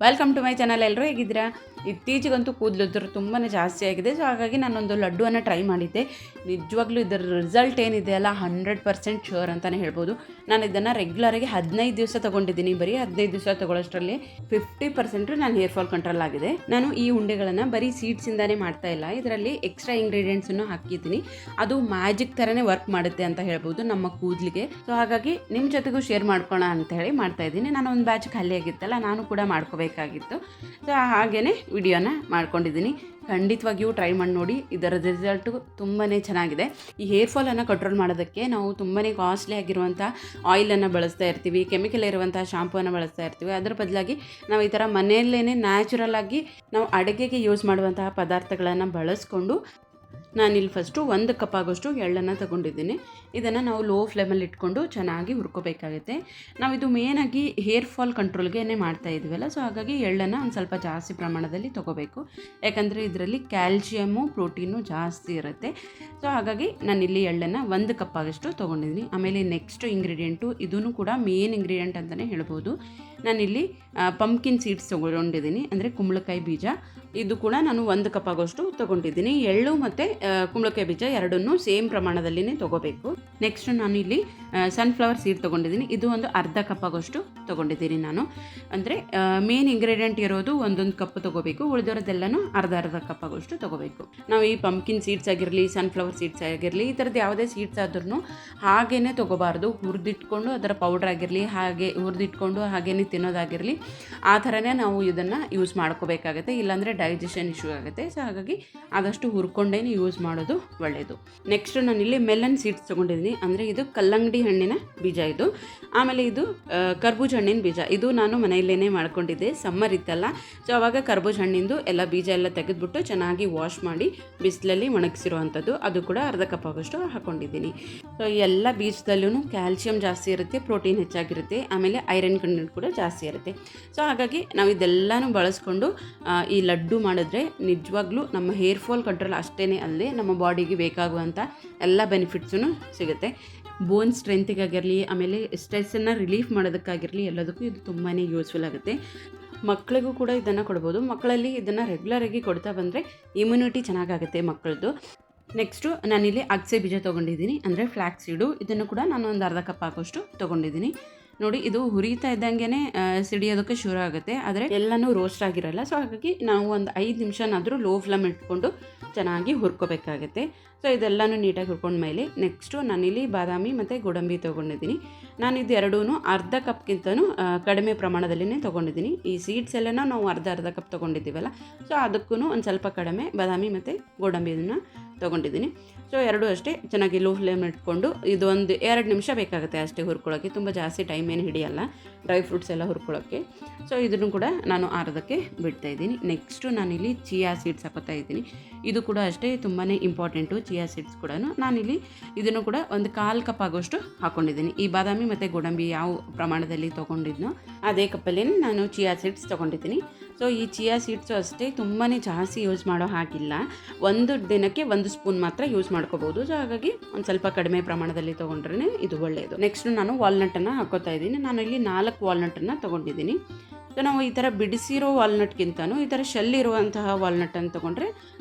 Welcome to my channel. ಎಲ್ಲರೂ ಹೇಗಿದ್ದೀರಾ? ಇತ್ತೀಚೆಗಂತೂ ಕೂದಲುದ್ರು ತುಂಬಾ ಜಾಸ್ತಿ ಆಗಿದೆ. ಸೊ ಹಾಗಾಗಿ ನಾನೊಂದು ಲಡ್ಡುವನ್ನು ಟ್ರೈ ಮಾಡಿದ್ದೆ. ನಿಜವಾಗ್ಲೂ ಇದರ ರಿಸಲ್ಟ್ ಏನಿದೆ ಅಲ್ಲ 100% ಶ್ಯೂರ್ ಅಂತಲೇ ಹೇಳ್ಬೋದು. ನಾನು ಇದನ್ನು ರೆಗ್ಯುಲರಾಗಿ 15 ದಿವಸ ತೊಗೊಂಡಿದ್ದೀನಿ. ಬರೀ 15 ದಿವಸ ತೊಗೊಳ್ಳೋಷ್ಟರಲ್ಲಿ 50% ನಾನು ಹೇರ್ ಫಾಲ್ ಕಂಟ್ರೋಲ್ ಆಗಿದೆ. ನಾನು ಈ ಉಂಡೆಗಳನ್ನು ಬರೀ ಸೀಡ್ಸಿಂದಾನೇ ಮಾಡ್ತಾ ಇಲ್ಲ, ಇದರಲ್ಲಿ ಎಕ್ಸ್ಟ್ರಾ ಇಂಗ್ರೀಡಿಯೆಂಟ್ಸನ್ನು ಹಾಕಿದ್ದೀನಿ. ಅದು ಮ್ಯಾಜಿಕ್ ಥರನೇ ವರ್ಕ್ ಮಾಡುತ್ತೆ ಅಂತ ಹೇಳ್ಬೋದು ನಮ್ಮ ಕೂದಲಿಗೆ. ಸೊ ಹಾಗಾಗಿ ನಿಮ್ಮ ಜೊತೆಗೂ ಶೇರ್ ಮಾಡ್ಕೊಳ್ಳೋಣ ಅಂತ ಹೇಳಿ ಮಾಡ್ತಾ ಇದ್ದೀನಿ. ನಾನು ಒಂದು ಬ್ಯಾಚ್ ಖಾಲಿ ಆಗಿತ್ತಲ್ಲ, ನಾನು ಕೂಡ ಮಾಡ್ಕೋಬೇಕಾಗಿತ್ತು. ಸೊ ಹಾಗೇ ವಿಡಿಯೋನ ಮಾಡ್ಕೊಂಡಿದ್ದೀನಿ. ಖಂಡಿತವಾಗಿಯೂ ಟ್ರೈ ಮಾಡಿ ನೋಡಿ, ಇದರ ರಿಸಲ್ಟು ತುಂಬಾ ಚೆನ್ನಾಗಿದೆ. ಈ ಹೇರ್ ಫಾಲನ್ನು ಕಂಟ್ರೋಲ್ ಮಾಡೋದಕ್ಕೆ ನಾವು ತುಂಬಾ ಕಾಸ್ಟ್ಲಿ ಆಗಿರುವಂಥ ಆಯಿಲನ್ನು ಬಳಸ್ತಾ ಇರ್ತೀವಿ, ಕೆಮಿಕಲ್ ಇರುವಂಥ ಶಾಂಪೂವನ್ನು ಬಳಸ್ತಾ ಇರ್ತೀವಿ. ಅದರ ಬದಲಾಗಿ ನಾವು ಈ ಥರ ಮನೆಯಲ್ಲೇ ನ್ಯಾಚುರಲ್ ಆಗಿ ನಾವು ಅಡುಗೆಗೆ ಯೂಸ್ ಮಾಡುವಂತಹ ಪದಾರ್ಥಗಳನ್ನು ಬಳಸ್ಕೊಂಡು ನಾನಿಲ್ಲಿ ಫಸ್ಟು 1 ಕಪ್ ಆಗೋಷ್ಟು ಎಳ್ಳನ್ನು ತಗೊಂಡಿದ್ದೀನಿ. ಇದನ್ನು ನಾವು ಲೋ ಫ್ಲೇಮಲ್ಲಿ ಇಟ್ಕೊಂಡು ಚೆನ್ನಾಗಿ ಹುರ್ಕೋಬೇಕಾಗುತ್ತೆ. ನಾವಿದು ಮೇನಾಗಿ ಹೇರ್ ಫಾಲ್ ಕಂಟ್ರೋಲ್ಗೆ ಮಾಡ್ತಾ ಇದ್ದೀವಲ್ಲ, ಸೊ ಹಾಗಾಗಿ ಎಳ್ಳನ್ನು ಒಂದು ಸ್ವಲ್ಪ ಜಾಸ್ತಿ ಪ್ರಮಾಣದಲ್ಲಿ ತೊಗೋಬೇಕು. ಯಾಕಂದರೆ ಇದರಲ್ಲಿ ಕ್ಯಾಲ್ಶಿಯಮ್ಮು ಪ್ರೋಟೀನು ಜಾಸ್ತಿ ಇರುತ್ತೆ. ಸೊ ಹಾಗಾಗಿ ನಾನಿಲ್ಲಿ ಎಳ್ಳನ್ನು 1 ಕಪ್ ಆಗೋಷ್ಟು ತೊಗೊಂಡಿದ್ದೀನಿ. ಆಮೇಲೆ ನೆಕ್ಸ್ಟ್ ಇಂಗ್ರೀಡಿಯೆಂಟು, ಇದೂ ಕೂಡ ಮೇನ್ ಇಂಗ್ರೀಡಿಯೆಂಟ್ ಅಂತಲೇ ಹೇಳ್ಬೋದು. ನಾನಿಲ್ಲಿ ಪಂಪ್ಕಿನ್ ಸೀಡ್ಸ್ ತೊಗೊಂಡಿದ್ದೀನಿ, ಅಂದರೆ ಕುಂಬಳಕಾಯಿ ಬೀಜ. ಇದು ಕೂಡ ನಾನು 1 ಕಪ್ ಆಗೋಷ್ಟು ತೊಗೊಂಡಿದ್ದೀನಿ. ಎಳ್ಳು ಮತ್ತು ಕುಂಬಳಕಾಯಿ ಬೀಜ ಎರಡನ್ನೂ ಸೇಮ್ ಪ್ರಮಾಣದಲ್ಲಿನೇ ತೊಗೋಬೇಕು. ನೆಕ್ಸ್ಟ್ ನಾನು ಇಲ್ಲಿ ಸನ್ಫ್ಲವರ್ ಸೀಡ್ ತೊಗೊಂಡಿದ್ದೀನಿ. ಇದು ಒಂದು ಅರ್ಧ ಕಪ್ ಆಗೋಷ್ಟು ತೊಗೊಂಡಿದ್ದೀನಿ ನಾನು. ಅಂದರೆ ಮೇನ್ ಇಂಗ್ರೀಡಿಯೆಂಟ್ ಇರೋದು 1 ಕಪ್ ತೊಗೋಬೇಕು, ಉಳಿದಿರೋದೆಲ್ಲನೂ ಅರ್ಧ ಕಪ್ ಆಗೋಷ್ಟು ತೊಗೋಬೇಕು. ನಾವು ಈ ಪಂಪ್ಕಿನ್ ಸೀಡ್ಸ್ ಆಗಿರಲಿ, ಸನ್ಫ್ಲವರ್ ಸೀಡ್ಸ್ ಆಗಿರಲಿ, ಈ ಥರದ್ದು ಯಾವುದೇ ಸೀಡ್ಸ್ ಆದ್ರೂ ಹಾಗೇ ತೊಗೋಬಾರ್ದು. ಹುರಿದಿಟ್ಕೊಂಡು ಅದರ ಪೌಡ್ರ್ ಆಗಿರಲಿ, ಹಾಗೆ ಹುರಿದಿಟ್ಕೊಂಡು ಹಾಗೇ ತಿನ್ನೋದಾಗಿರಲಿ, ಆ ಥರನೇ ನಾವು ಇದನ್ನು ಯೂಸ್ ಮಾಡ್ಕೋಬೇಕಾಗತ್ತೆ. ಇಲ್ಲಾಂದರೆ ಡೈಜೆಷನ್ ಇಶ್ಯೂ ಆಗುತ್ತೆ. ಸೊ ಹಾಗಾಗಿ ಆದಷ್ಟು ಹುರ್ಕೊಂಡೇ ಯೂಸ್ ಮಾಡೋದು ಒಳ್ಳೆಯದು. ನೆಕ್ಸ್ಟ್ ನಾನಿಲ್ಲಿ ಮೆಲನ್ ಸೀಡ್ಸ್ ತೊಗೊಂಡಿದ್ದೀನಿ. ಅಂದರೆ ಇದು ಕಲ್ಲಂಗಡಿ ಹಣ್ಣಿನ ಬೀಜ ಇದು. ಆಮೇಲೆ ಇದು ಕರ್ಬೂಜ ಹಣ್ಣಿನ ಬೀಜ. ಇದು ನಾನು ಮನೆಯಲ್ಲೇ ಮಾಡ್ಕೊಂಡಿದ್ದೆ, ಸಮ್ಮರ್ ಇತ್ತಲ್ಲ. ಸೊ ಆವಾಗ ಕರ್ಬೂಜ ಹಣ್ಣಿಂದು ಎಲ್ಲ ಬೀಜ ಎಲ್ಲ ತೆಗೆದುಬಿಟ್ಟು ಚೆನ್ನಾಗಿ ವಾಶ್ ಮಾಡಿ ಬಿಸಿಲಲ್ಲಿ ಒಣಗಿಸಿರುವಂಥದ್ದು. ಅದು ಕೂಡ ಅರ್ಧ ಕಪ್ ಆಗೋಷ್ಟು ಹಾಕ್ಕೊಂಡಿದ್ದೀನಿ. ಸೊ ಎಲ್ಲ ಬೀಜದಲ್ಲೂ ಕ್ಯಾಲ್ಶಿಯಂ ಜಾಸ್ತಿ ಇರುತ್ತೆ, ಪ್ರೋಟೀನ್ ಹೆಚ್ಚಾಗಿರುತ್ತೆ, ಆಮೇಲೆ ಐರನ್ ಕಂಟೆಂಟ್ ಕೂಡ ಜಾಸ್ತಿ ಇರುತ್ತೆ. ಸೊ ಹಾಗಾಗಿ ನಾವು ಇದೆಲ್ಲನೂ ಬಳಸ್ಕೊಂಡು ಈ ಲಡ್ಡು ಮಾಡಿದ್ರೆ ನಿಜವಾಗ್ಲೂ ನಮ್ಮ ಹೇರ್ ಫಾಲ್ ಕಂಟ್ರೋಲ್ ಅಷ್ಟೇ ಅಲ್ಲದೆ ನಮ್ಮ ಬಾಡಿಗೆ ಬೇಕಾಗುವಂಥ ಎಲ್ಲ ಬೆನಿಫಿಟ್ಸೂ ಸಿಗುತ್ತೆ. ಬೋನ್ ಸ್ಟ್ರೆಂತಿಗಾಗಿರಲಿ, ಆಮೇಲೆ ಸ್ಟ್ರೆಸ್ಸನ್ನು ರಿಲೀಫ್ ಮಾಡೋದಕ್ಕಾಗಿರಲಿ, ಎಲ್ಲದಕ್ಕೂ ಇದು ತುಂಬಾ ಯೂಸ್ಫುಲ್ ಆಗುತ್ತೆ. ಮಕ್ಕಳಿಗೂ ಕೂಡ ಇದನ್ನು ಕೊಡ್ಬೋದು. ಮಕ್ಕಳಲ್ಲಿ ಇದನ್ನು ರೆಗ್ಯುಲರಾಗಿ ಕೊಡ್ತಾ ಬಂದರೆ ಇಮ್ಯುನಿಟಿ ಚೆನ್ನಾಗಾಗುತ್ತೆ ಮಕ್ಕಳದ್ದು. ನೆಕ್ಸ್ಟು ನಾನಿಲ್ಲಿ ಅಗಸೆ ಬೀಜ ತೊಗೊಂಡಿದ್ದೀನಿ, ಅಂದರೆ ಫ್ಲ್ಯಾಕ್ಸ್ ಸೀಡು. ಇದನ್ನು ಕೂಡ ನಾನು ಒಂದು ಅರ್ಧ ಕಪ್ ಹಾಕೋಷ್ಟು ತೊಗೊಂಡಿದ್ದೀನಿ. ನೋಡಿ, ಇದು ಹುರಿತಾ ಇದ್ದಂಗೆ ಸಿಡಿಯೋದಕ್ಕೆ ಶುರು ಆಗುತ್ತೆ, ಆದರೆ ಎಲ್ಲನೂ ರೋಸ್ಟ್ ಆಗಿರಲ್ಲ. ಸೊ ಹಾಗಾಗಿ ನಾವು ಒಂದು 5 ನಿಮಿಷನಾದರೂ ಲೋ ಫ್ಲೇಮ್ ಇಟ್ಕೊಂಡು ಚೆನ್ನಾಗಿ ಹುರ್ಕೋಬೇಕಾಗತ್ತೆ. ಸೊ ಇದೆಲ್ಲನೂ ನೀಟಾಗಿ ಹುರ್ಕೊಂಡ್ಮೇಲೆ ನೆಕ್ಸ್ಟು ನಾನಿಲ್ಲಿ ಬಾದಾಮಿ ಮತ್ತು ಗೋಡಂಬಿ ತೊಗೊಂಡಿದ್ದೀನಿ. ನಾನು ಇದು ಎರಡೂ ಅರ್ಧ ಕಪ್ಗಿಂತನೂ ಕಡಿಮೆ ಪ್ರಮಾಣದಲ್ಲಿನೇ ತೊಗೊಂಡಿದ್ದೀನಿ. ಈ ಸೀಡ್ಸ್ ಎಲ್ಲನೂ ನಾವು ಅರ್ಧ ಕಪ್ ತೊಗೊಂಡಿದ್ದೀವಲ್ಲ, ಸೊ ಅದಕ್ಕೂ ಒಂದು ಸ್ವಲ್ಪ ಕಡಿಮೆ ಬಾದಾಮಿ ಮತ್ತು ಗೋಡಂಬಿಯನ್ನು ತೊಗೊಂಡಿದ್ದೀನಿ. ಸೊ ಎರಡೂ ಅಷ್ಟೇ ಚೆನ್ನಾಗಿ ಲೋ ಫ್ಲೇಮ್ ಇಟ್ಕೊಂಡು ಇದು ಒಂದು 2 ನಿಮಿಷ ಬೇಕಾಗುತ್ತೆ ಅಷ್ಟೇ ಹುರ್ಕೊಳ್ಳೋಕ್ಕೆ. ತುಂಬ ಜಾಸ್ತಿ ಟೈಮ್ ಏನು ಹಿಡಿಯಲ್ಲ ಡ್ರೈ ಫ್ರೂಟ್ಸ್ ಎಲ್ಲ ಹುರ್ಕೊಳ್ಳೋಕ್ಕೆ. ಸೊ ಇದನ್ನು ಕೂಡ ನಾನು ಆರೋದಕ್ಕೆ ಬಿಡ್ತಾಯಿದ್ದೀನಿ. ನೆಕ್ಸ್ಟು ನಾನಿಲ್ಲಿ ಚಿಯಾ ಸೀಡ್ಸ್ ಹಾಕೋತಾ ಇದ್ದೀನಿ. ಇದು ಕೂಡ ಅಷ್ಟೇ ತುಂಬಾ ಇಂಪಾರ್ಟೆಂಟು, ಚಿಯಾ ಸೀಡ್ಸ್ ಕೂಡ. ನಾನಿಲ್ಲಿ ಇದನ್ನು ಕೂಡ ಒಂದು 1/4 ಕಪ್ ಆಗೋಷ್ಟು ಹಾಕ್ಕೊಂಡಿದ್ದೀನಿ. ಈ ಬಾದಾಮಿ ಮತ್ತು ಗೋಡಂಬಿ ಯಾವ ಪ್ರಮಾಣದಲ್ಲಿ ತೊಗೊಂಡಿದ್ನೋ ಅದೇ ಕಪ್ಪಲ್ಲೇ ನಾನು ಚಿಯಾ ಸೀಡ್ಸ್ ತೊಗೊಂಡಿದ್ದೀನಿ. ಸೊ ಈ ಚಿಯಾ ಸೀಡ್ಸು ಅಷ್ಟೇ ತುಂಬಾ ಜಾಸ್ತಿ ಯೂಸ್ ಮಾಡೋ ಹಾಗಿಲ್ಲ, ಒಂದು ದಿನಕ್ಕೆ 1 ಸ್ಪೂನ್ ಮಾತ್ರ ಯೂಸ್ ಮಾಡ್ಕೋಬೋದು. ಸೊ ಹಾಗಾಗಿ ಒಂದು ಸ್ವಲ್ಪ ಕಡಿಮೆ ಪ್ರಮಾಣದಲ್ಲಿ ತೊಗೊಂಡ್ರೆ ಇದು ಒಳ್ಳೆಯದು. ನೆಕ್ಸ್ಟ್ ನಾನು ವಾಲ್ನಟನ್ನು ಹಾಕೋತಾ ಇದ್ದೀನಿ. ನಾನು ಇಲ್ಲಿ 4 ವಾಲ್ನಟನ್ನು ತೊಗೊಂಡಿದ್ದೀನಿ. ಸೊ ನಾವು ಈ ಥರ ಬಿಡಿಸಿರೋ ವಾಲ್ನಟ್ಗಿಂತನೂ ಈ ಥರ ಶೆಲ್ ಇರುವಂತಹ ವಾಲ್ನಟನ್ನು ತೊಗೊಂಡ್ರೆ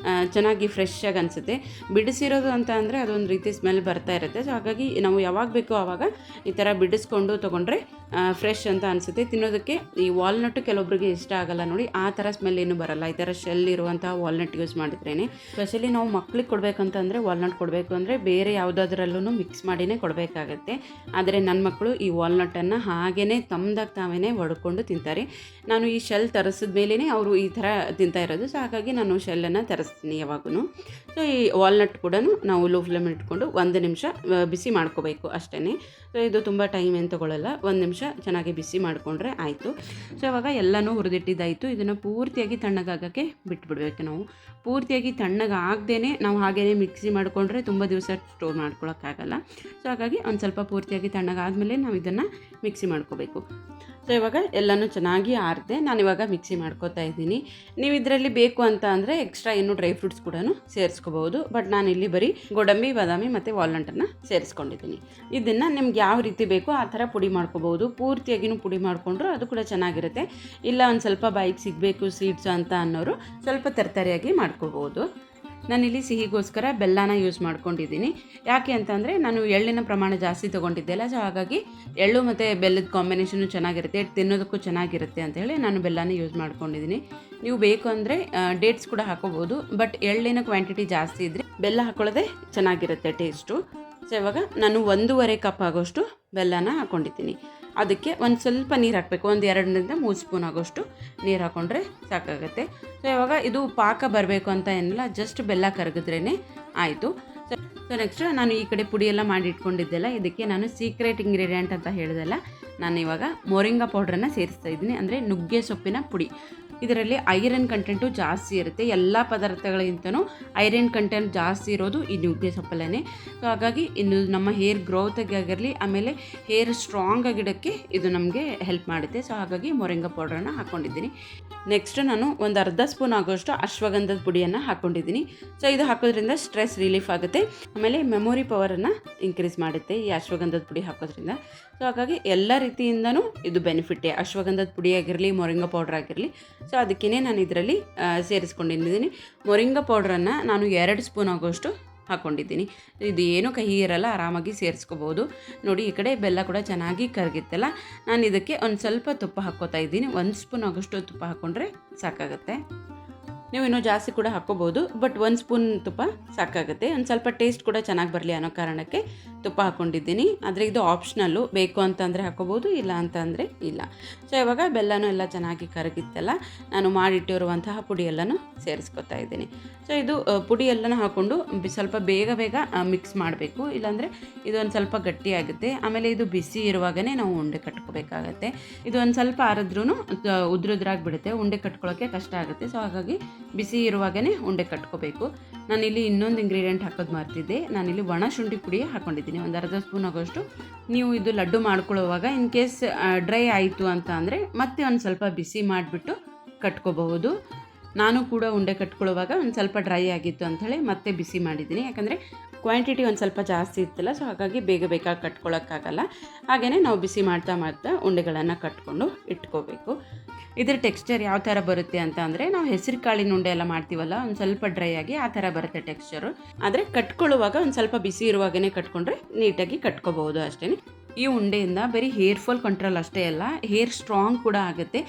ಚೆನ್ನಾಗಿ ಫ್ರೆಶ್ ಆಗಿ ಅನಿಸುತ್ತೆ. ಬಿಡಿಸಿರೋದು ಅಂತ ಅಂದರೆ ಅದೊಂದು ರೀತಿ ಸ್ಮೆಲ್ ಬರ್ತಾ ಇರುತ್ತೆ. ಸೊ ಹಾಗಾಗಿ ನಾವು ಯಾವಾಗ ಬೇಕೋ ಆವಾಗ ಈ ಥರ ಬಿಡಿಸ್ಕೊಂಡು ತೊಗೊಂಡ್ರೆ ಫ್ರೆಶ್ ಅಂತ ಅನಿಸುತ್ತೆ. ತಿನ್ನೋದಕ್ಕೆ ಈ ವಾಲ್ನಟ್ಟು ಕೆಲವೊಬ್ಬರಿಗೆ ಇಷ್ಟ ಆಗಲ್ಲ ನೋಡಿ, ಆ ಥರ ಸ್ಮೆಲ್ ಏನೂ ಬರಲ್ಲ ಈ ಥರ ಶೆಲ್ ಇರುವಂತಹ ವಾಲ್ನಟ್ ಯೂಸ್ ಮಾಡಿದ್ರೇ. ಸ್ಪೆಷಲಿ ನಾವು ಮಕ್ಳಿಗೆ ಕೊಡಬೇಕಂತಂದರೆ ವಾಲ್ನಟ್ ಕೊಡಬೇಕು ಅಂದರೆ ಬೇರೆ ಯಾವುದಾದ್ರಲ್ಲೂ ಮಿಕ್ಸ್ ಮಾಡಿನೇ ಕೊಡಬೇಕಾಗತ್ತೆ. ಆದರೆ ನನ್ನ ಮಕ್ಕಳು ಈ ವಾಲ್ನಟನ್ನು ಹಾಗೇ ತಮ್ಮದಾಗಿ ತಾವೇ ಒಡ್ಕೊಂಡು ತಿಂತಾರೆ. ನಾನು ಈ ಶೆಲ್ ತರಿಸಿದ ಮೇಲೇ ಅವರು ಈ ಥರ ತಿಂತಾ ಇರೋದು. ಸೊ ಹಾಗಾಗಿ ನಾನು ಶೆಲ್ಲನ್ನು ತರಿಸ್ತೀನಿ ಯಾವಾಗೂ. ಸೊ ಈ ವಾಲ್ನಟ್ ಕೂಡ ನಾವು ಲೋ ಫ್ಲೇಮ್ ಇಟ್ಕೊಂಡು 1 ನಿಮಿಷ ಬಿಸಿ ಮಾಡ್ಕೋಬೇಕು ಅಷ್ಟೇ. ಸೊ ಇದು ತುಂಬ ಟೈಮ್ ಏನು ತೊಗೊಳ್ಳಲ್ಲ, 1 ನಿಮಿಷ ಚೆನ್ನಾಗಿ ಬಿಸಿ ಮಾಡಿಕೊಂಡ್ರೆ ಆಯಿತು. ಸೊ ಇವಾಗ ಎಲ್ಲನೂ ಹುರಿದಿಟ್ಟಿದ್ದಾಯಿತು. ಇದನ್ನು ಪೂರ್ತಿಯಾಗಿ ತಣ್ಣಗಾಗೋಕ್ಕೆ ಬಿಟ್ಬಿಡ್ಬೇಕು ನಾವು. ಪೂರ್ತಿಯಾಗಿ ತಣ್ಣಗಾಗದೇ ನಾವು ಹಾಗೇ ಮಿಕ್ಸಿ ಮಾಡಿಕೊಂಡ್ರೆ ತುಂಬ ದಿವಸ ಸ್ಟೋರ್ ಮಾಡ್ಕೊಳಕ್ಕಾಗಲ್ಲ. ಸೊ ಹಾಗಾಗಿ ಒಂದು ಸ್ವಲ್ಪ ಪೂರ್ತಿಯಾಗಿ ತಣ್ಣಗಾದ್ಮೇಲೆ ನಾವು ಇದನ್ನು ಮಿಕ್ಸಿ ಮಾಡ್ಕೋಬೇಕು. ಸೊ ಇವಾಗ ಎಲ್ಲನೂ ಚೆನ್ನಾಗಿ ಆರಿದೆ. ನಾನಿವಾಗ ಮಿಕ್ಸಿ ಮಾಡ್ಕೋತಾ ಇದ್ದೀನಿ. ನೀವು ಇದರಲ್ಲಿ ಬೇಕು ಅಂತ ಅಂದರೆ ಎಕ್ಸ್ಟ್ರಾ ಇನ್ನೂ ಡ್ರೈ ಫ್ರೂಟ್ಸ್ ಕೂಡ ಸೇರಿಸ್ಕೋಬಹುದು. ಬಟ್ ನಾನಿಲ್ಲಿ ಬರೀ ಗೋಡಂಬಿ, ಬಾದಾಮಿ ಮತ್ತು ವಾಲ್ನಟನ್ನು ಸೇರಿಸ್ಕೊಂಡಿದ್ದೀನಿ. ಇದನ್ನು ನಿಮ್ಗೆ ಯಾವ ರೀತಿ ಬೇಕೋ ಆ ಥರ ಪುಡಿ ಮಾಡ್ಕೋಬಹುದು. ಪೂರ್ತಿಯಾಗಿನೂ ಪುಡಿ ಮಾಡಿಕೊಂಡ್ರು ಅದು ಕೂಡ ಚೆನ್ನಾಗಿರುತ್ತೆ. ಇಲ್ಲ ಒಂದು ಸ್ವಲ್ಪ ಬಾಯಿಗೆ ಸಿಗಬೇಕು ಸ್ವೀಟ್ಸು ಅಂತ ಅನ್ನೋರು ಸ್ವಲ್ಪ ತರಕಾರಿಯಾಗಿ ಮಾಡ್ಕೋಬೋದು. ನಾನಿಲ್ಲಿ ಸಿಹಿಗೋಸ್ಕರ ಬೆಲ್ಲನ ಯೂಸ್ ಮಾಡ್ಕೊಂಡಿದ್ದೀನಿ. ಯಾಕೆ ಅಂತಂದರೆ ನಾನು ಎಳ್ಳಿನ ಪ್ರಮಾಣ ಜಾಸ್ತಿ ತೊಗೊಂಡಿದ್ದೆಲ್ಲ, ಸೊ ಹಾಗಾಗಿ ಎಳ್ಳು ಮತ್ತು ಬೆಲ್ಲದ ಕಾಂಬಿನೇಷನ್ನು ಚೆನ್ನಾಗಿರುತ್ತೆ, ತಿನ್ನೋದಕ್ಕೂ ಚೆನ್ನಾಗಿರುತ್ತೆ ಅಂತ ಹೇಳಿ ನಾನು ಬೆಲ್ಲನ ಯೂಸ್ ಮಾಡ್ಕೊಂಡಿದ್ದೀನಿ. ನೀವು ಬೇಕು ಅಂದರೆ ಡೇಟ್ಸ್ ಕೂಡ ಹಾಕೋಬೋದು, ಬಟ್ ಎಳ್ಳಿನ ಕ್ವಾಂಟಿಟಿ ಜಾಸ್ತಿ ಇದ್ದರೆ ಬೆಲ್ಲ ಹಾಕೊಳ್ಳೋದೇ ಚೆನ್ನಾಗಿರುತ್ತೆ ಟೇಸ್ಟು. ಸೊ ಇವಾಗ ನಾನು 1.5 ಕಪ್ ಆಗೋಷ್ಟು ಬೆಲ್ಲನ ಹಾಕ್ಕೊಂಡಿದ್ದೀನಿ. ಅದಕ್ಕೆ ಒಂದು ಸ್ವಲ್ಪ ನೀರು ಹಾಕಬೇಕು, ಒಂದು 2-3 ಸ್ಪೂನ್ ಆಗೋಷ್ಟು ನೀರು ಹಾಕ್ಕೊಂಡ್ರೆ ಸಾಕಾಗುತ್ತೆ. ಸೊ ಇವಾಗ ಇದು ಪಾಕ ಬರಬೇಕು ಅಂತ ಏನಿಲ್ಲ, ಜಸ್ಟ್ ಬೆಲ್ಲ ಕರಗಿದ್ರೇ ಆಯಿತು. ಸೊ ನೆಕ್ಸ್ಟ್ ನಾನು ಈ ಕಡೆ ಪುಡಿ ಎಲ್ಲ ಮಾಡಿ ಇಟ್ಕೊಂಡಿದ್ದೆಲ್ಲ, ಇದಕ್ಕೆ ನಾನು ಸೀಕ್ರೆಟ್ ಇಂಗ್ರೀಡಿಯೆಂಟ್ ಅಂತ ಹೇಳಿದೆಲ್ಲ, ನಾನು ಇವಾಗ ಮೊರಿಂಗಾ ಪೌಡ್ರನ್ನು ಸೇರಿಸ್ತಾ ಇದ್ದೀನಿ, ಅಂದರೆ ನುಗ್ಗೆ ಸೊಪ್ಪಿನ ಪುಡಿ. ಇದರಲ್ಲಿ ಐರನ್ ಕಂಟೆಂಟು ಜಾಸ್ತಿ ಇರುತ್ತೆ, ಎಲ್ಲ ಪದಾರ್ಥಗಳಿಗಿಂತನೂ ಐರನ್ ಕಂಟೆಂಟ್ ಜಾಸ್ತಿ ಇರೋದು ಈ ನುಗ್ಗೆ ಸೊಪ್ಪಲ್ಲೇ. ಸೊ ಹಾಗಾಗಿ ಇನ್ನು ನಮ್ಮ ಹೇರ್ ಗ್ರೋತಾಗಿರಲಿ, ಆಮೇಲೆ ಹೇರ್ ಸ್ಟ್ರಾಂಗ್ ಆಗಿಡೋಕ್ಕೆ ಇದು ನಮಗೆ ಹೆಲ್ಪ್ ಮಾಡುತ್ತೆ. ಸೊ ಹಾಗಾಗಿ ಮೊರಿಂಗಾ ಪೌಡ್ರನ್ನು ಹಾಕ್ಕೊಂಡಿದ್ದೀನಿ. ನೆಕ್ಸ್ಟ್ ನಾನು ಒಂದು ಅರ್ಧ ಸ್ಪೂನ್ ಆಗೋಷ್ಟು ಅಶ್ವಗಂಧದ ಪುಡಿಯನ್ನು ಹಾಕ್ಕೊಂಡಿದ್ದೀನಿ. ಸೊ ಇದು ಹಾಕೋದ್ರಿಂದ ಸ್ಟ್ರೆಸ್ ರಿಲೀಫ್ ಆಗುತ್ತೆ, ಆಮೇಲೆ ಮೆಮೊರಿ ಪವರನ್ನು ಇನ್ಕ್ರೀಸ್ ಮಾಡುತ್ತೆ ಈ ಅಶ್ವಗಂಧದ ಪುಡಿ ಹಾಕೋದ್ರಿಂದ. ಸೊ ಹಾಗಾಗಿ ಎಲ್ಲ ರೀತಿಯಿಂದನೂ ಇದು ಬೆನಿಫಿಟ್ಟೇ, ಅಶ್ವಗಂಧದ ಪುಡಿ ಆಗಿರಲಿ, ಮೊರಿಂಗಾ ಪೌಡ್ರ್ ಆಗಿರಲಿ. ಸೊ ಅದಕ್ಕೇ ನಾನು ಇದರಲ್ಲಿ ಸೇರಿಸ್ಕೊಂಡಿದ್ದೀನಿ. ಮೊರಿಂಗಾ ಪೌಡ್ರನ್ನು ನಾನು 2 ಸ್ಪೂನ್ ಆಗೋಷ್ಟು ಹಾಕ್ಕೊಂಡಿದ್ದೀನಿ. ಇದು ಏನೂ ಕಹಿ ಇರಲ್ಲ, ಆರಾಮಾಗಿ ಸೇರಿಸ್ಕೋಬೋದು. ನೋಡಿ ಈ ಕಡೆ ಬೆಲ್ಲ ಕೂಡ ಚೆನ್ನಾಗಿ ಕರಗಿತ್ತಲ್ಲ, ನಾನು ಇದಕ್ಕೆ ಒಂದು ಸ್ವಲ್ಪ ತುಪ್ಪ ಹಾಕ್ಕೋತಾ ಇದ್ದೀನಿ. 1 ಸ್ಪೂನ್ ಆಗೋಷ್ಟು ತುಪ್ಪ ಹಾಕ್ಕೊಂಡ್ರೆ ಸಾಕಾಗುತ್ತೆ. ನೀವು ಇನ್ನೂ ಜಾಸ್ತಿ ಕೂಡ ಹಾಕ್ಕೋಬೋದು, ಬಟ್ 1 ಸ್ಪೂನ್ ತುಪ್ಪ ಸಾಕಾಗುತ್ತೆ. ಒಂದು ಸ್ವಲ್ಪ ಟೇಸ್ಟ್ ಕೂಡ ಚೆನ್ನಾಗಿ ಬರಲಿ ಅನ್ನೋ ಕಾರಣಕ್ಕೆ ತುಪ್ಪ ಹಾಕ್ಕೊಂಡಿದ್ದೀನಿ. ಆದರೆ ಇದು ಆಪ್ಷನಲ್ಲು, ಬೇಕು ಅಂತಂದರೆ ಹಾಕ್ಕೋಬೋದು, ಇಲ್ಲ ಅಂತಂದರೆ ಇಲ್ಲ. ಸೊ ಇವಾಗ ಬೆಲ್ಲನೂ ಎಲ್ಲ ಚೆನ್ನಾಗಿ ಕರಗಿತ್ತಲ್ಲ, ನಾನು ಮಾಡಿಟ್ಟಿರುವಂತಹ ಪುಡಿ ಎಲ್ಲನೂ ಸೇರಿಸ್ಕೊತಾ ಇದ್ದೀನಿ. ಸೊ ಇದು ಪುಡಿ ಎಲ್ಲನೂ ಹಾಕ್ಕೊಂಡು ಸ್ವಲ್ಪ ಬೇಗ ಮಿಕ್ಸ್ ಮಾಡಬೇಕು, ಇಲ್ಲಾಂದರೆ ಇದು ಒಂದು ಸ್ವಲ್ಪ ಗಟ್ಟಿಯಾಗುತ್ತೆ. ಆಮೇಲೆ ಇದು ಬಿಸಿ ಇರುವಾಗಲೇ ನಾವು ಉಂಡೆ ಕಟ್ಕೋಬೇಕಾಗತ್ತೆ. ಇದು ಒಂದು ಸ್ವಲ್ಪ ಆರಿದ್ರೂ ಉದ್ರಾಗಿ ಬಿಡುತ್ತೆ, ಉಂಡೆ ಕಟ್ಕೊಳ್ಳೋಕ್ಕೆ ಕಷ್ಟ ಆಗುತ್ತೆ. ಸೊ ಹಾಗಾಗಿ ಬಿಸಿ ಇರುವಾಗಲೇ ಉಂಡೆ ಕಟ್ಕೋಬೇಕು. ನಾನಿಲ್ಲಿ ಇನ್ನೊಂದು ಇಂಗ್ರೀಡಿಯೆಂಟ್ ಹಾಕೋದು ಮರ್ತಿದ್ದೆ, ನಾನಿಲ್ಲಿ ಒಣ ಶುಂಠಿ ಪುಡಿ ಹಾಕ್ಕೊಂಡಿದ್ದೀನಿ, ಒಂದು ಅರ್ಧ ಸ್ಪೂನ್ ಆಗೋಷ್ಟು. ನೀವು ಇದು ಲಡ್ಡು ಮಾಡ್ಕೊಳ್ಳುವಾಗ ಇನ್ ಕೇಸ್ ಡ್ರೈ ಆಯಿತು ಅಂತ ಅಂದರೆ ಮತ್ತೆ ಒಂದು ಸ್ವಲ್ಪ ಬಿಸಿ ಮಾಡಿಬಿಟ್ಟು ಕಟ್ಕೋಬಹುದು. ನಾನು ಕೂಡ ಉಂಡೆ ಕಟ್ಕೊಳ್ಳುವಾಗ ಒಂದು ಸ್ವಲ್ಪ ಡ್ರೈ ಆಗಿತ್ತು ಅಂಥೇಳಿ ಮತ್ತೆ ಬಿಸಿ ಮಾಡಿದ್ದೀನಿ, ಯಾಕಂದರೆ ಕ್ವಾಂಟಿಟಿ ಒಂದು ಸ್ವಲ್ಪ ಜಾಸ್ತಿ ಇತ್ತಲ್ಲ. ಸೊ ಹಾಗಾಗಿ ಬೇಗ ಕಟ್ಕೊಳ್ಳೋಕ್ಕಾಗಲ್ಲ. ಹಾಗೆಯೇ ನಾವು ಬಿಸಿ ಮಾಡ್ತಾ ಉಂಡೆಗಳನ್ನು ಕಟ್ಕೊಂಡು ಇಟ್ಕೋಬೇಕು. ಇದರ ಟೆಕ್ಸ್ಚರ್ ಯಾವ ಥರ ಬರುತ್ತೆ ಅಂತ ಅಂದರೆ, ನಾವು ಹೆಸರು ಕಾಳಿನ ಉಂಡೆ ಎಲ್ಲ ಮಾಡ್ತೀವಲ್ಲ, ಒಂದು ಸ್ವಲ್ಪ ಡ್ರೈ ಆಗಿ ಆ ಥರ ಬರುತ್ತೆ ಟೆಕ್ಸ್ಚರು. ಆದರೆ ಕಟ್ಕೊಳ್ಳುವಾಗ ಒಂದು ಸ್ವಲ್ಪ ಬಿಸಿ ಇರುವಾಗಲೇ ಕಟ್ಕೊಂಡ್ರೆ ನೀಟಾಗಿ ಕಟ್ಕೋಬಹುದು ಅಷ್ಟೇ. ಈ ಉಂಡೆಯಿಂದ ಬರೀ ಹೇರ್ ಫಾಲ್ ಕಂಟ್ರೋಲ್ ಅಷ್ಟೇ ಅಲ್ಲ, ಹೇರ್ ಸ್ಟ್ರಾಂಗ್ ಕೂಡ ಆಗುತ್ತೆ.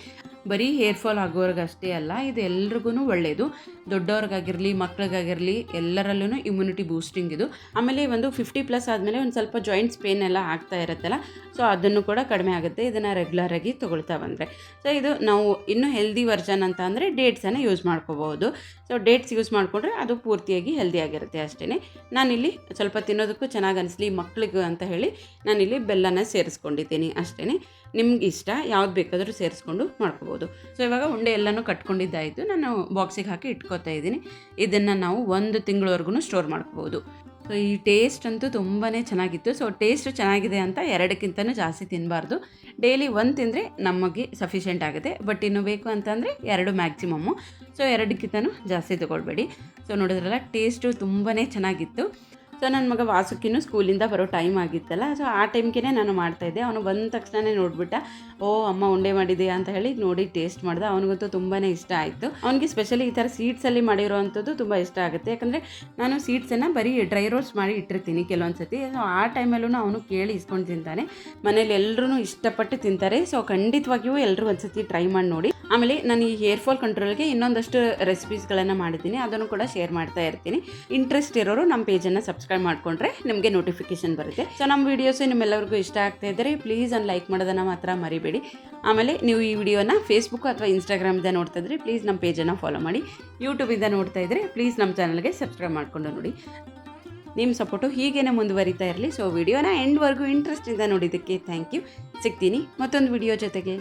ಬರೀ ಹೇರ್ ಫಾಲ್ ಆಗೋರ್ಗಷ್ಟೇ ಅಲ್ಲ, ಇದು ಎಲ್ರಿಗೂ ಒಳ್ಳೆಯದು, ದೊಡ್ಡವ್ರಿಗಾಗಿರಲಿ ಮಕ್ಳಿಗಾಗಿರಲಿ ಎಲ್ಲರಲ್ಲೂ ಇಮ್ಯುನಿಟಿ ಬೂಸ್ಟಿಂಗ್ ಇದು. ಆಮೇಲೆ ಒಂದು 50+ ಆದಮೇಲೆ ಒಂದು ಸ್ವಲ್ಪ ಜಾಯಿಂಟ್ಸ್ ಪೇನ್ ಎಲ್ಲ ಆಗ್ತಾ ಇರುತ್ತಲ್ಲ, ಸೊ ಅದನ್ನು ಕೂಡ ಕಡಿಮೆ ಆಗುತ್ತೆ ಇದನ್ನು ರೆಗ್ಯುಲರಾಗಿ ತೊಗೊಳ್ತಾ ಬಂದರೆ. ಸೊ ಇದು ನಾವು ಇನ್ನೂ ಹೆಲ್ದಿ ವರ್ಷನ್ ಅಂತ ಅಂದರೆ ಡೇಟ್ಸನ್ನು ಯೂಸ್ ಮಾಡ್ಕೋಬೋದು. ಸೊ ಡೇಟ್ಸ್ ಯೂಸ್ ಮಾಡಿಕೊಂಡ್ರೆ ಅದು ಪೂರ್ತಿಯಾಗಿ ಹೆಲ್ದಿಯಾಗಿರುತ್ತೆ ಅಷ್ಟೇ. ನಾನಿಲ್ಲಿ ಸ್ವಲ್ಪ ತಿನ್ನೋದಕ್ಕೂ ಚೆನ್ನಾಗಿ ಅನಿಸ್ಲಿ ಮಕ್ಳಿಗೆ ಅಂತ ಹೇಳಿ ನಾನಿಲ್ಲಿ ಬೆಲ್ಲನ ಸೇರಿಸ್ಕೊಂಡಿದ್ದೀನಿ ಅಷ್ಟೇ. ನಿಮ್ಗೆ ಇಷ್ಟ ಯಾವ್ದು ಬೇಕಾದರೂ ಸೇರಿಸ್ಕೊಂಡು ಮಾಡ್ಕೋಬೋದು. ಸೊ ಇವಾಗ ಉಂಡೆ ಎಲ್ಲನೂ ಕಟ್ಕೊಂಡಿದ್ದಾಯಿತು, ನಾನು ಬಾಕ್ಸಿಗೆ ಹಾಕಿ ಇಟ್ಕೋತಾ ಇದ್ದೀನಿ. ಇದನ್ನು ನಾವು 1 ತಿಂಗಳವರೆಗೂ ಸ್ಟೋರ್ ಮಾಡ್ಕೋಬೋದು. ಸೊ ಈ ಟೇಸ್ಟ್ ಅಂತೂ ತುಂಬಾ ಚೆನ್ನಾಗಿತ್ತು. ಸೊ ಟೇಸ್ಟ್ ಚೆನ್ನಾಗಿದೆ ಅಂತ 2ಕ್ಕಿಂತನೂ ಜಾಸ್ತಿ ತಿನ್ನಬಾರ್ದು. ಡೈಲಿ 1 ತಿಂದರೆ ನಮಗೆ ಸಫಿಷಿಯೆಂಟ್ ಆಗುತ್ತೆ, ಬಟ್ ಇನ್ನು ಬೇಕು ಅಂತಂದರೆ 2 ಮ್ಯಾಕ್ಸಿಮಮ್ಮು. ಸೊ 2ಕ್ಕಿಂತನೂ ಜಾಸ್ತಿ ತೊಗೊಳ್ಬೇಡಿ. ಸೊ ನೋಡಿದ್ರಲ್ಲ ಟೇಸ್ಟು ತುಂಬಾ ಚೆನ್ನಾಗಿತ್ತು. ಸೊ ನನ್ನ ಮಗ ವಾಸುಕಿನೂ ಸ್ಕೂಲಿಂದ ಬರೋ ಟೈಮ್ ಆಗಿತ್ತಲ್ಲ, ಸೊ ಆ ಟೈಮ್ಗೆ ನಾನು ಮಾಡ್ತಾಯಿದ್ದೆ. ಅವನು ಬಂದ ತಕ್ಷಣ ನೋಡಿಬಿಟ್ಟ, ಓ ಅಮ್ಮ ಉಂಡೆ ಮಾಡಿದೆಯಾ ಅಂತ ಹೇಳಿ ನೋಡಿ ಟೇಸ್ಟ್ ಮಾಡ್ದೆ. ಅವನಿಗಂತೂ ತುಂಬಾ ಇಷ್ಟ ಆಯಿತು. ಅವನಿಗೆ ಸ್ಪೆಷಲಿ ಈ ಥರ ಸೀಡ್ಸಲ್ಲಿ ಮಾಡಿರೋವಂಥದ್ದು ತುಂಬ ಇಷ್ಟ ಆಗುತ್ತೆ, ಯಾಕಂದರೆ ನಾನು ಸೀಡ್ಸನ್ನು ಬರೀ ಡ್ರೈ ರೋಸ್ಟ್ ಮಾಡಿ ಇಟ್ಟಿರ್ತೀನಿ ಕೆಲವೊಂದು ಸತಿ. ಸೊ ಆ ಟೈಮಲ್ಲೂ ಅವನು ಕೇಳಿ ಇಸ್ಕೊಂಡು ತಿಂತಾನೆ. ಮನೇಲಿ ಎಲ್ಲರೂ ಇಷ್ಟಪಟ್ಟು ತಿಂತಾರೆ. ಸೊ ಖಂಡಿತವಾಗಿಯೂ ಎಲ್ಲರೂ ಒಂದು ಸತಿ ಟ್ರೈ ಮಾಡಿ ನೋಡಿ. ಆಮೇಲೆ ನಾನು ಈ ಹೇರ್ ಫಾಲ್ ಕಂಟ್ರೋಲ್ಗೆ ಇನ್ನೊಂದಷ್ಟು ರೆಸಿಪೀಸ್ಗಳನ್ನು ಮಾಡಿದ್ದೀನಿ, ಅದನ್ನು ಕೂಡ ಶೇರ್ ಮಾಡ್ತಾ ಇರ್ತೀನಿ. ಇಂಟ್ರೆಸ್ಟ್ ಇರೋರು ನಮ್ಮ ಪೇಜನ್ನು ಸಬ್ಸ್ಕ್ರೈಬ್ ಮಾಡಿಕೊಂಡ್ರೆ ನಿಮಗೆ ನೋಟಿಫಿಕೇಶನ್ ಬರುತ್ತೆ. ಸೊ ನಮ್ಮ ವೀಡಿಯೋಸ್ ನಿಮ್ಮೆಲ್ಲರಿಗೂ ಇಷ್ಟ ಆಗ್ತಾ ಇದ್ದರೆ ಪ್ಲೀಸ್ ಒಂದು ಲೈಕ್ ಮಾಡೋದನ್ನು ಮಾತ್ರ ಮರಿಬೇಡಿ. ಆಮೇಲೆ ನೀವು ಈ ವಿಡಿಯೋನ ಫೇಸ್ಬುಕ್ ಅಥವಾ ಇನ್ಸ್ಟಾಗ್ರಾಮಿಂದ ನೋಡ್ತಾ ಇದ್ದರೆ ಪ್ಲೀಸ್ ನಮ್ಮ ಪೇಜನ್ನು ಫಾಲೋ ಮಾಡಿ. ಯೂಟ್ಯೂಬಿಂದ ನೋಡ್ತಾ ಇದ್ದರೆ ಪ್ಲೀಸ್ ನಮ್ಮ ಚಾನಲ್ಗೆ ಸಬ್ಸ್ಕ್ರೈಬ್ ಮಾಡಿಕೊಂಡು ನೋಡಿ. ನಿಮ್ಮ ಸಪೋರ್ಟು ಹೀಗೇನೆ ಮುಂದುವರಿತಾ ಇರಲಿ. ಸೊ ವಿಡಿಯೋನ ಎಂಡ್ವರೆಗೂ ಇಂಟ್ರೆಸ್ಟಿಂದ ನೋಡಿದ್ದಕ್ಕೆ ಥ್ಯಾಂಕ್ ಯು. ಸಿಗ್ತೀನಿ ಮತ್ತೊಂದು ವಿಡಿಯೋ ಜೊತೆಗೆ.